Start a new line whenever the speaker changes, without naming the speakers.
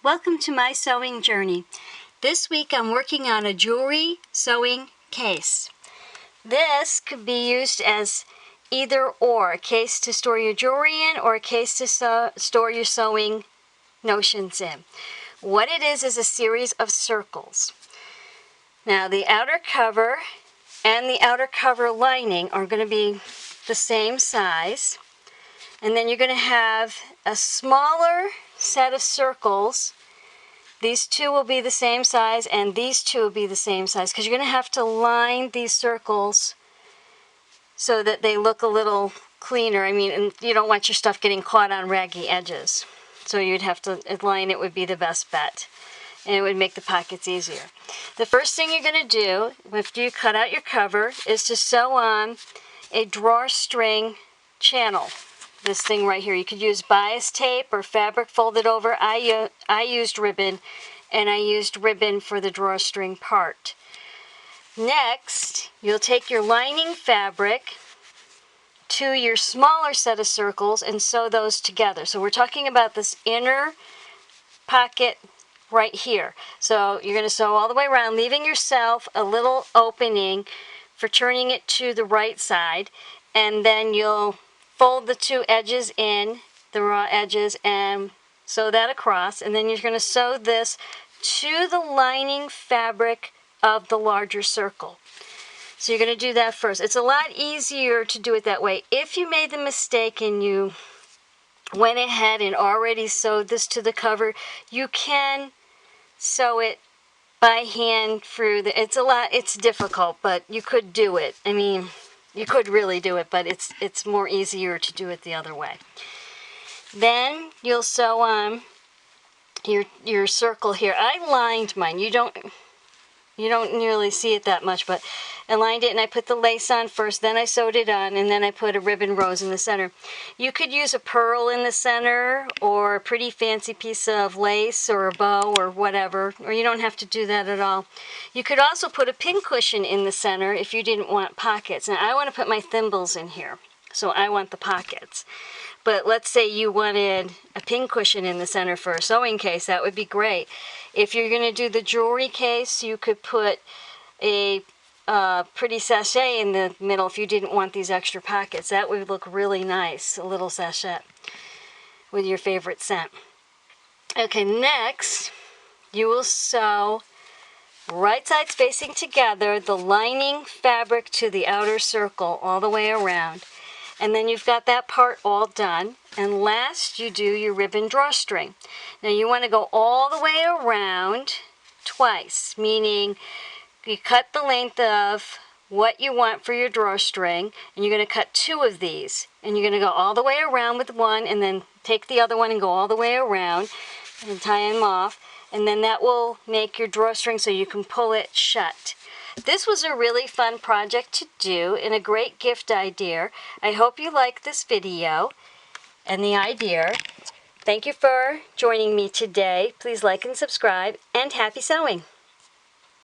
Welcome to my sewing journey. This week I'm working on a jewelry sewing case. This could be used as either or, a case to store your jewelry in or a case to store your sewing notions in. What it is a series of circles. Now the outer cover and the outer cover lining are going to be the same size. And then you're going to have a smaller set of circles. These two will be the same size, and these two will be the same size, because you're going to have to line these circles so that they look a little cleaner. And you don't want your stuff getting caught on raggy edges. So you'd have to line it, would be the best bet. And it would make the pockets easier. The first thing you're going to do, after you cut out your cover, is to sew on a drawstring channel. This thing right here. You could use bias tape or fabric folded over. I used ribbon, and I used ribbon for the drawstring part. Next, you'll take your lining fabric to your smaller set of circles and sew those together. So we're talking about this inner pocket right here. So you're going to sew all the way around, leaving yourself a little opening for turning it to the right side, and then you'll fold the two edges in, the raw edges, and sew that across, and then you're going to sew this to the lining fabric of the larger circle. So you're going to do that first. It's a lot easier to do it that way. If you made the mistake and you went ahead and already sewed this to the cover, you can sew it by hand through the, it's difficult, but you could do it. You could really do it, but it's more easier to do it the other way. Then you'll sew on your circle here. I lined mine. You don't nearly see it that much, but I lined it and I put the lace on first, then I sewed it on, and then I put a ribbon rose in the center. You could use a pearl in the center or a pretty fancy piece of lace or a bow or whatever, or you don't have to do that at all. You could also put a pin cushion in the center if you didn't want pockets. Now I want to put my thimbles in here, so I want the pockets. But let's say you wanted a pin cushion in the center for a sewing case, that would be great. If you're going to do the jewelry case, you could put a pretty sachet in the middle if you didn't want these extra pockets. That would look really nice, a little sachet with your favorite scent. Okay, next you will sew right sides facing together the lining fabric to the outer circle all the way around. And then you've got that part all done. And last, you do your ribbon drawstring. Now you want to go all the way around twice, meaning you cut the length of what you want for your drawstring, and you're going to cut two of these. And you're going to go all the way around with one, and then take the other one and go all the way around and tie them off. And then that will make your drawstring so you can pull it shut. This was a really fun project to do and a great gift idea. I hope you like this video and the idea. Thank you for joining me today. Please like and subscribe, and happy sewing!